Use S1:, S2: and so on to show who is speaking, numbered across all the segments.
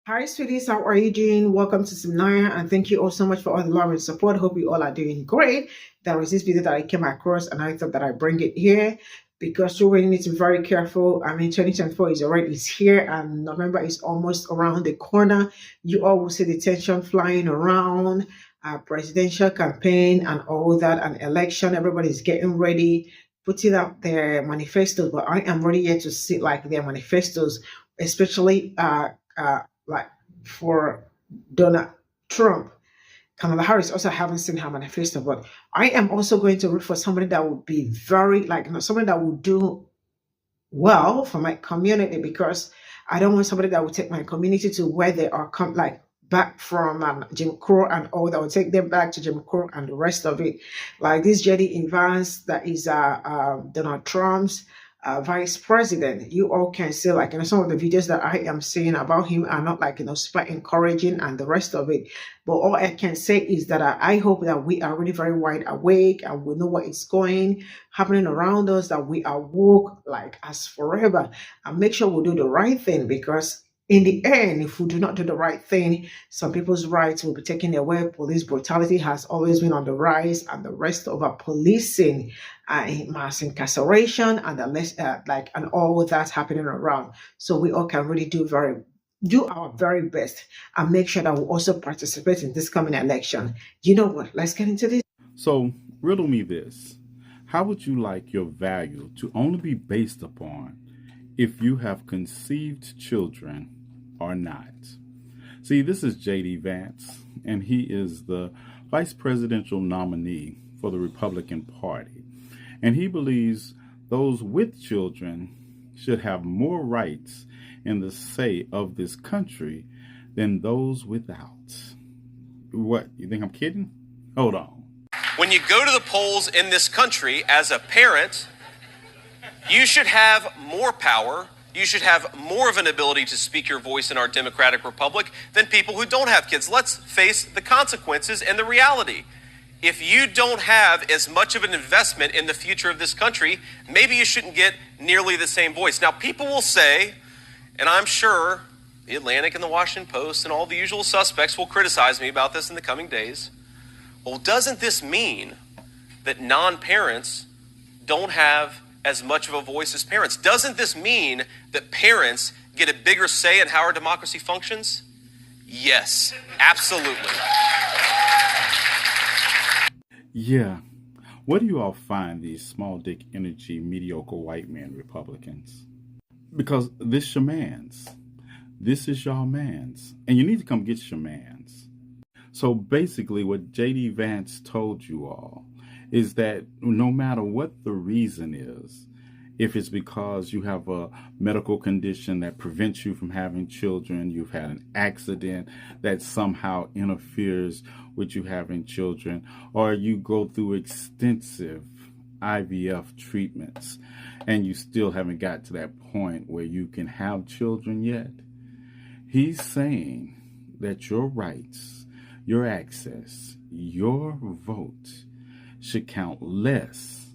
S1: Hi, sweeties. How are you doing? Welcome to Cimnanya, and thank you all so much for all the love and support. Hope you all are doing great. There was this video that I came across, and I thought that I bring it here because you really need to be very careful. I mean, 2024 is here, and November is almost around the corner. You all will see the tension flying around, presidential campaign, and all that, and election. Everybody's getting ready, putting out their manifestos, but I am ready yet to see like their manifestos, especially like for Donald Trump. Kamala Harris also haven't seen her manifesto, but I am also going to root for somebody that would be very somebody that would do well for my community, because I don't want somebody that will take my community to where they are back from Jim Crow and all that will take them back to Jim Crow and the rest of it. Like this JD Vance that is Donald Trump's vice president. You all can see some of the videos that I am seeing about him are not super encouraging and the rest of it. But all I can say is that I hope that we are really very wide awake and we know what is happening around us, that we are woke like as forever, and make sure we do the right thing, because in the end, if we do not do the right thing, some people's rights will be taken away. Police brutality has always been on the rise, and the rest of our policing, mass incarceration, and and all that's happening around. So we all can really do our very best and make sure that we also participate in this coming election. You know what? Let's get into this.
S2: So, riddle me this. How would you like your value to only be based upon if you have conceived children or not? See, this is JD Vance, and he is the vice presidential nominee for the Republican Party. And he believes those with children should have more rights in the say of this country than those without. What, you think I'm kidding? Hold on.
S3: When you go to the polls in this country as a parent, you should have more power. You should have more of an ability to speak your voice in our democratic republic than people who don't have kids. Let's face the consequences and the reality. If you don't have as much of an investment in the future of this country, maybe you shouldn't get nearly the same voice. Now, people will say, and I'm sure the Atlantic and the Washington Post and all the usual suspects will criticize me about this in the coming days. Well, doesn't this mean that non-parents don't have as much of a voice as parents? Doesn't this mean that parents get a bigger say in how our democracy functions? Yes, absolutely.
S2: Yeah. What do you all find these small dick energy, mediocre white men Republicans? Because this your man's. This is y'all man's. And you need to come get your man's. So basically what JD Vance told you all is that no matter what the reason is, if it's because you have a medical condition that prevents you from having children, you've had an accident that somehow interferes with you having children, or you go through extensive IVF treatments and you still haven't got to that point where you can have children yet, he's saying that your rights, your access, your vote should count less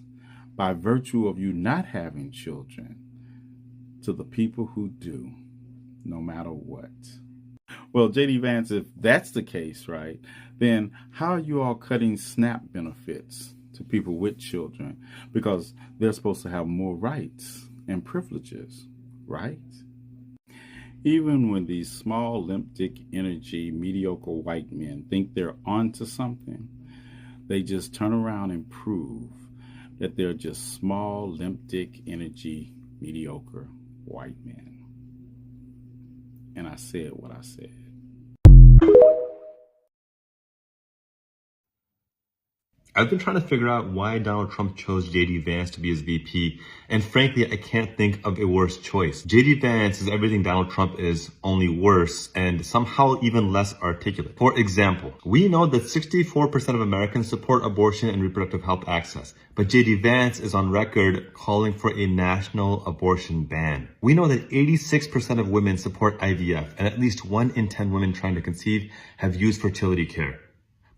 S2: by virtue of you not having children to the people who do, no matter what. Well, JD Vance, if that's the case, right, then how are you all cutting SNAP benefits to people with children? Because they're supposed to have more rights and privileges, right? Even when these small, limp dick energy, mediocre white men think they're onto something, they just turn around and prove that they're just small, limp dick energy, mediocre white men. And I said what I said.
S4: I've been trying to figure out why Donald Trump chose JD Vance to be his VP, and frankly, I can't think of a worse choice. JD Vance is everything Donald Trump is, only worse, and somehow even less articulate. For example, we know that 64% of Americans support abortion and reproductive health access, but JD Vance is on record calling for a national abortion ban. We know that 86% of women support IVF, and at least 1 in 10 women trying to conceive have used fertility care.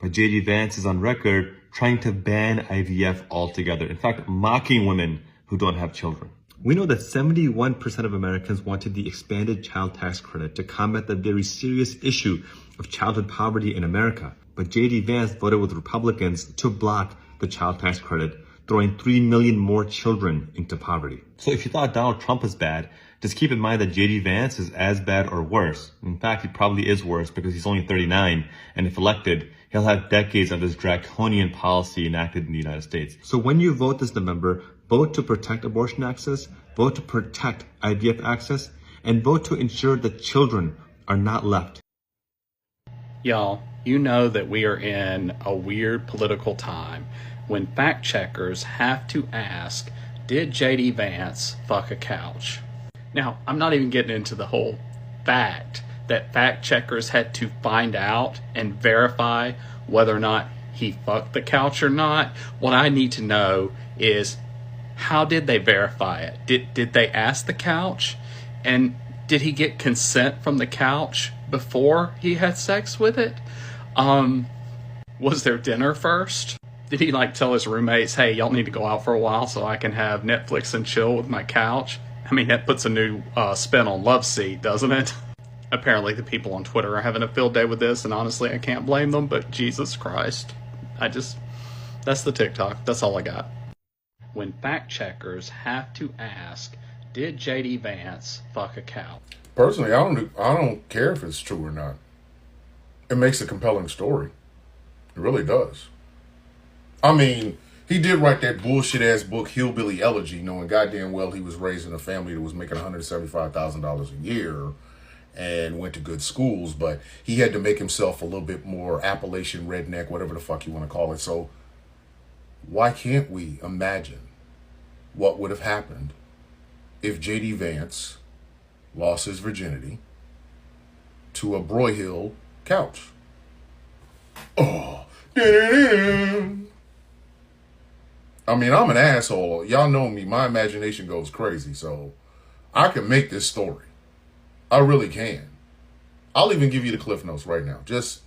S4: But JD Vance is on record trying to ban IVF altogether. In fact, mocking women who don't have children. We know that 71% of Americans wanted the expanded child tax credit to combat the very serious issue of childhood poverty in America. But J.D. Vance voted with Republicans to block the child tax credit, throwing 3 million more children into poverty. So if you thought Donald Trump was bad, just keep in mind that J.D. Vance is as bad or worse. In fact, he probably is worse because he's only 39, and if elected, he'll have decades of this draconian policy enacted in the United States. So when you vote this November, vote to protect abortion access, vote to protect IVF access, and vote to ensure that children are not left.
S5: Y'all, you know that we are in a weird political time when fact checkers have to ask, did J.D. Vance fuck a couch? Now, I'm not even getting into the whole fact that fact checkers had to find out and verify whether or not he fucked the couch or not. What I need to know is, how did they verify it? Did they ask the couch? And did he get consent from the couch before he had sex with it? Was there dinner first? Did he tell his roommates, hey, y'all need to go out for a while so I can have Netflix and chill with my couch? I mean, that puts a new spin on Love Seat, doesn't it? Apparently the people on Twitter are having a field day with this, and honestly, I can't blame them, but Jesus Christ. That's the TikTok. That's all I got. When fact checkers have to ask, did J.D. Vance fuck a cow?
S6: Personally, I don't care if it's true or not. It makes a compelling story. It really does. I mean, he did write that bullshit-ass book, Hillbilly Elegy, knowing goddamn well he was raised in a family that was making $175,000 a year and went to good schools, but he had to make himself a little bit more Appalachian redneck, whatever the fuck you want to call it. So why can't we imagine what would have happened if J.D. Vance lost his virginity to a Broyhill couch? Oh, I mean, I'm an asshole. Y'all know me. My imagination goes crazy, so I can make this story. I really can. I'll even give you the Cliff Notes right now. Just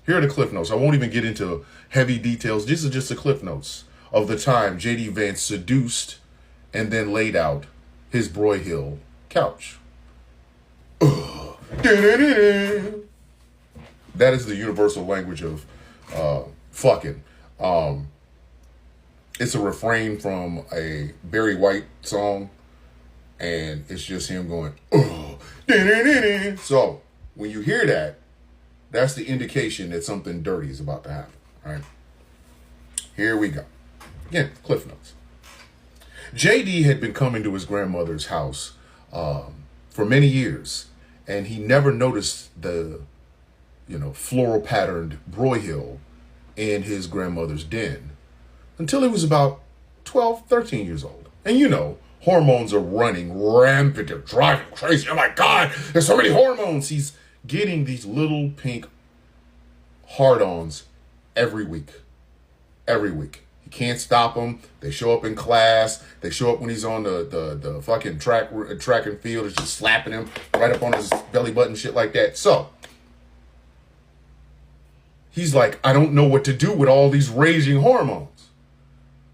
S6: here are the Cliff Notes. I won't even get into heavy details. This is just the Cliff Notes of the time J.D. Vance seduced and then laid out his Broyhill couch. That is the universal language of fucking. It's a refrain from a Barry White song, and it's just him going, oh. So when you hear that, that's the indication that something dirty is about to happen, right? Here we go. Again, Cliff Notes. JD had been coming to his grandmother's house for many years, and he never noticed the, floral patterned Broyhill in his grandmother's den until he was about 12, 13 years old. And hormones are running rampant. They're driving crazy. Oh my God, there's so many hormones. He's getting these little pink hard-ons every week. Every week. He can't stop them. They show up in class. They show up when he's on the fucking track and field. It's just slapping him right up on his belly button, shit like that. So he's like, I don't know what to do with all these raging hormones.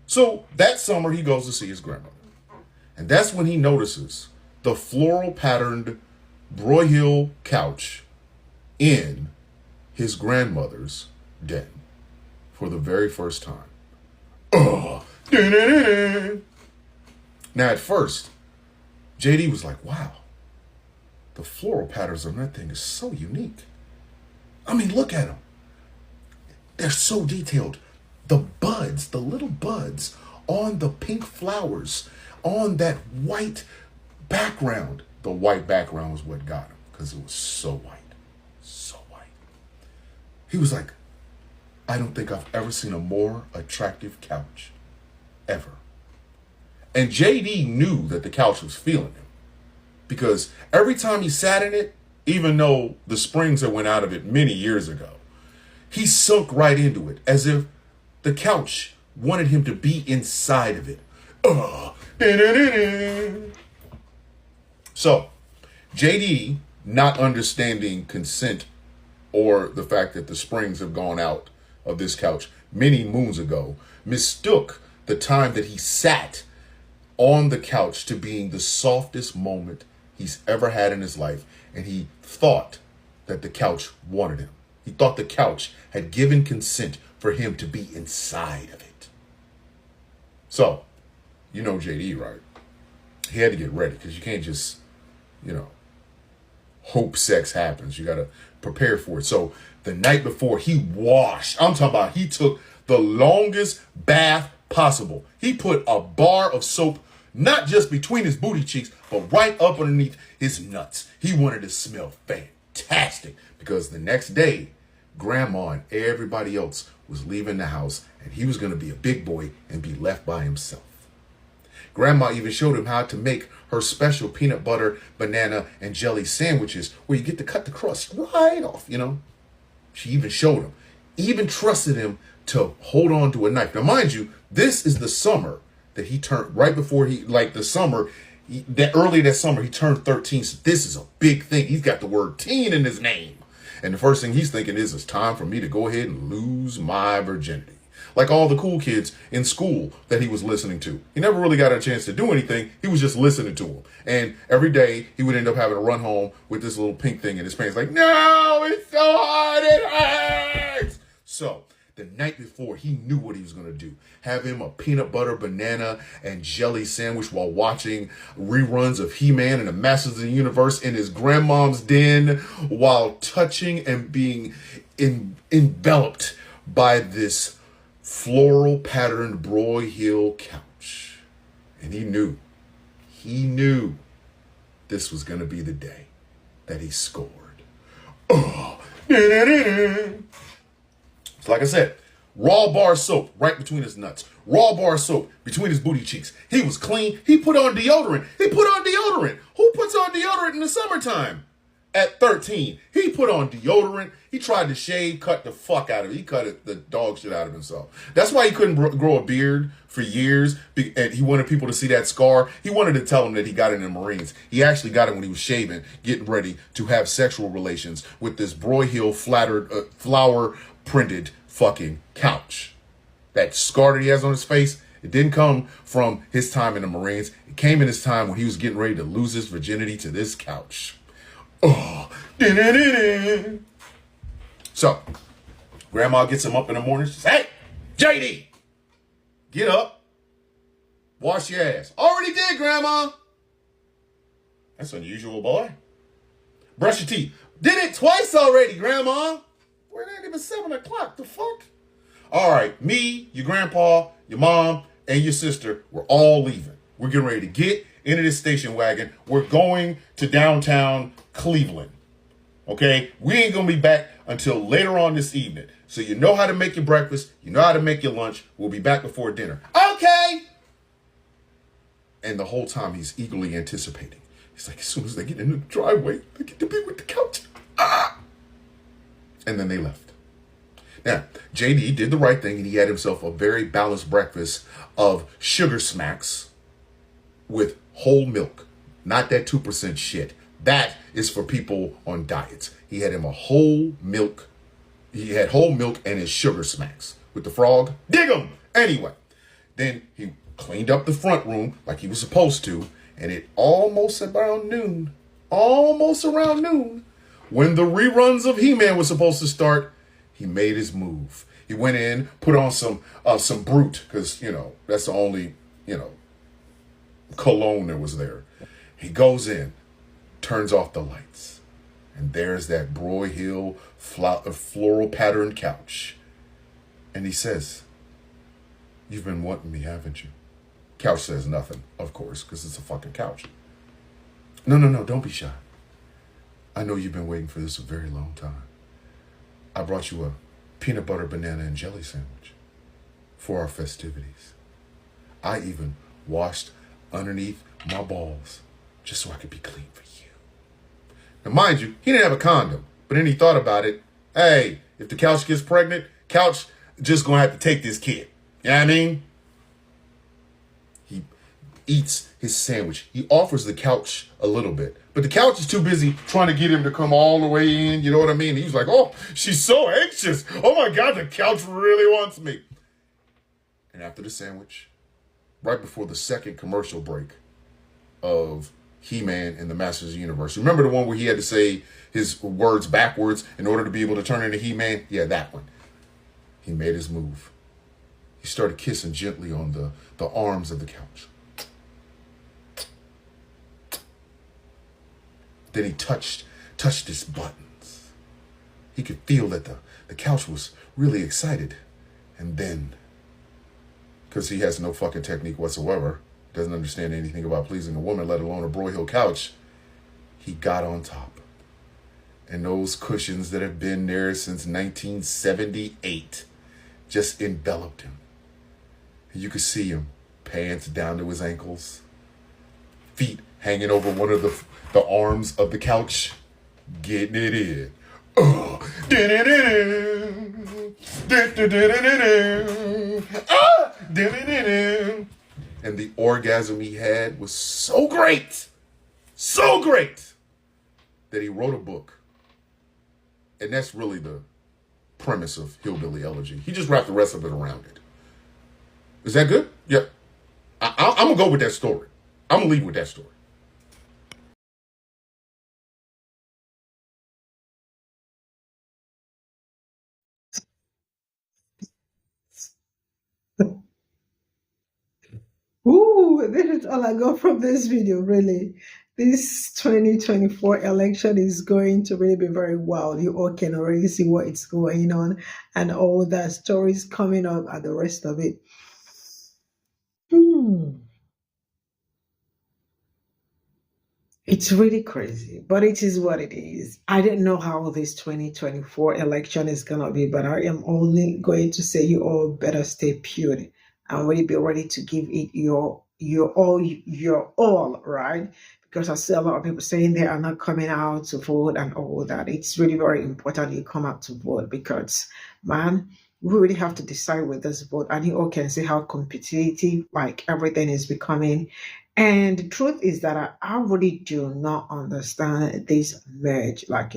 S6: So that summer, he goes to see his grandmother. And that's when he notices the floral patterned Broyhill couch in his grandmother's den for the very first time. Oh. Now, at first, JD was like, wow, the floral patterns on that thing is so unique. I mean, look at them. They're so detailed. The buds, the little buds on the pink flowers, on that white background. The white background was what got him because it was so white. So white. He was like, I don't think I've ever seen a more attractive couch. Ever. And JD knew that the couch was feeling him because every time he sat in it, even though the springs had went out of it many years ago, he sunk right into it as if the couch wanted him to be inside of it. So, JD, not understanding consent or the fact that the springs have gone out of this couch many moons ago, mistook the time that he sat on the couch to being the softest moment he's ever had in his life. And he thought that the couch wanted him. He thought the couch had given consent for him to be inside of it. So, you know JD, right? He had to get ready because you can't just, hope sex happens. You got to prepare for it. So the night before, he washed. I'm talking about he took the longest bath possible. He put a bar of soap not just between his booty cheeks, but right up underneath his nuts. He wanted to smell fantastic because the next day, Grandma and everybody else was leaving the house and he was going to be a big boy and be left by himself. Grandma even showed him how to make her special peanut butter, banana, and jelly sandwiches where you get to cut the crust right off, She even showed him, even trusted him to hold on to a knife. Now, mind you, this is the summer that he turned, right before early that summer, he turned 13. So this is a big thing. He's got the word teen in his name. And the first thing he's thinking is, it's time for me to go ahead and lose my virginity. Like all the cool kids in school that he was listening to. He never really got a chance to do anything. He was just listening to them. And every day he would end up having to run home with this little pink thing in his pants. Like, no, it's so hard, it hurts. So the night before, he knew what he was going to do. Have him a peanut butter, banana, and jelly sandwich while watching reruns of He-Man and the Masters of the Universe in his grandmom's den while touching and being enveloped by this floral patterned Broyhill couch. And he knew this was going to be the day that he scored. Oh. So like I said, raw bar soap right between his nuts. Raw bar soap between his booty cheeks. He was clean. He put on deodorant. Who puts on deodorant in the summertime? At 13, he put on deodorant. He tried to shave, cut the fuck out of it. He cut the dog shit out of himself. That's why he couldn't grow a beard for years. And he wanted people to see that scar. He wanted to tell them that he got it in the Marines. He actually got it when he was shaving, getting ready to have sexual relations with this Broyhill flower printed fucking couch. That scar that he has on his face, it didn't come from his time in the Marines. It came in his time when he was getting ready to lose his virginity to this couch. Oh, so Grandma gets him up in the morning. She says, "Hey, JD, get up, wash your ass." "Already did, Grandma." "That's unusual, boy." "Brush your teeth." "Did it twice already, Grandma." "Well, it ain't even 7 o'clock. The fuck?" "All right, me, your grandpa, your mom, and your sister, we're all leaving. We're getting ready to get into this station wagon. We're going to downtown Cleveland. Okay? We ain't going to be back until later on this evening. So you know how to make your breakfast. You know how to make your lunch. We'll be back before dinner." "Okay." And the whole time he's eagerly anticipating. He's like, as soon as they get into the driveway, they get to be with the couch. Ah! And then they left. Now, JD did the right thing, and he had himself a very balanced breakfast of sugar smacks with whole milk. Not that 2% shit. That is for people on diets. He had him a whole milk. He had whole milk and his sugar smacks with the frog. Dig 'em! Anyway, then he cleaned up the front room like he was supposed to, and it almost around noon, when the reruns of He-Man was supposed to start, he made his move. He went in, put on some Brute, because, that's the only, cologne that was there. He goes in, turns off the lights, and there's that Broyhill floral patterned couch. And he says, "You've been wanting me, haven't you?" Couch says nothing, of course, because it's a fucking couch. No, don't be shy. I know you've been waiting for this a very long time. I brought you a peanut butter, banana, and jelly sandwich for our festivities. I even washed underneath my balls just so I could be clean for you. Now, mind you, he didn't have a condom, but then he thought about it. Hey, if the couch gets pregnant, couch just gonna have to take this kid. You know what I mean? He eats his sandwich. He offers the couch a little bit, but the couch is too busy trying to get him to come all the way in. You know what I mean? He's like, "Oh, she's so anxious. Oh my God, the couch really wants me." And after the sandwich, right before the second commercial break of He-Man and the Masters of the Universe. Remember the one where he had to say his words backwards in order to be able to turn into He-Man? Yeah, that one. He made his move. He started kissing gently on the arms of the couch. Then he touched his buttons. He could feel that the couch was really excited. And then, because he has no fucking technique whatsoever, doesn't understand anything about pleasing a woman, let alone a broyhill couch, he got on top. And those cushions that have been there since 1978 just enveloped him. And you could see him, pants down to his ankles, feet hanging over one of the arms of the couch, getting it in. Oh, and the orgasm he had was so great, that he wrote a book. And that's really the premise of Hillbilly Elegy. He just wrapped the rest of it around it. Is that good? Yeah. I'm going to go with that story. I'm going to leave with that story.
S1: Ooh, this is all I got from this video, really. This 2024 election is going to really be very wild. You all can already see what is going on and all the stories coming up and the rest of it. It's really crazy, but it is what it is. I don't know how this 2024 election is going to be, but I am only going to say you all better stay pure and really be ready to give it your all, right? Because I see a lot of people saying they are not coming out to vote and all that. It's really very important you come out to vote because, man, we really have to decide with this vote. And you all can see how competitive like everything is becoming. And the truth is that I really do not understand this merge, like,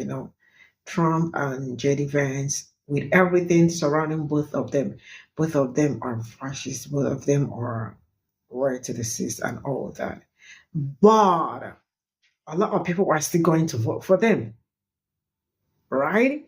S1: Trump and JD Vance, with everything surrounding both of them. Both of them are fascists, both of them are right to the seas and all that. But a lot of people are still going to vote for them, right?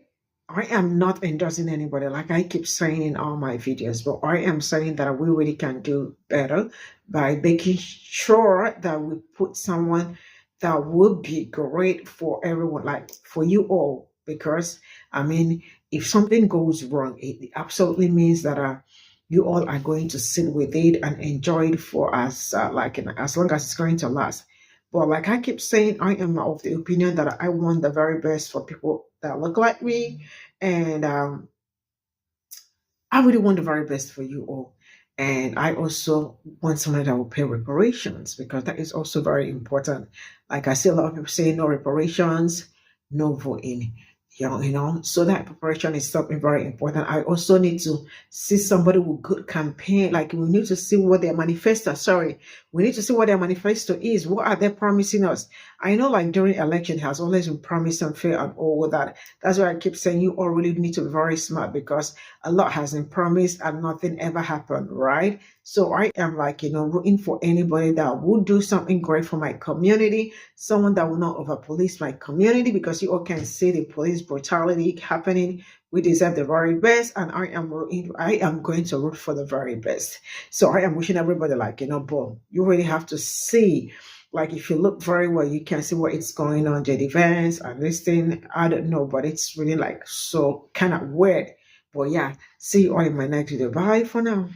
S1: I am not endorsing anybody, like I keep saying in all my videos, but I am saying that we really can do better by making sure that we put someone that would be great for everyone, like for you all. Because, I mean, if something goes wrong, it absolutely means that you all are going to sit with it and enjoy it for us, as long as it's going to last. But like I keep saying, I am of the opinion that I want the very best for people that look like me. And I really want the very best for you all. And I also want someone that will pay reparations because that is also very important. Like I see a lot of people saying no reparations, no voting. So that preparation is something very important. I also need to see somebody with good campaign. Like we need to see what their manifesto. We need to see what their manifesto is. What are they promising us? I know, like during election, it has always been promised and fair and all that. That's why I keep saying you all really need to be very smart because a lot has been promised and nothing ever happened, right? So I am rooting for anybody that would do something great for my community, someone that will not over police my community because you all can see the police brutality happening. We deserve the very best, and I am going to root for the very best. So I am wishing everybody but you really have to see. Like if you look very well, you can see what is going on, JD Vance and this thing. I don't know, but it's really so kind of weird. But yeah, see you all in my next video. Bye for now.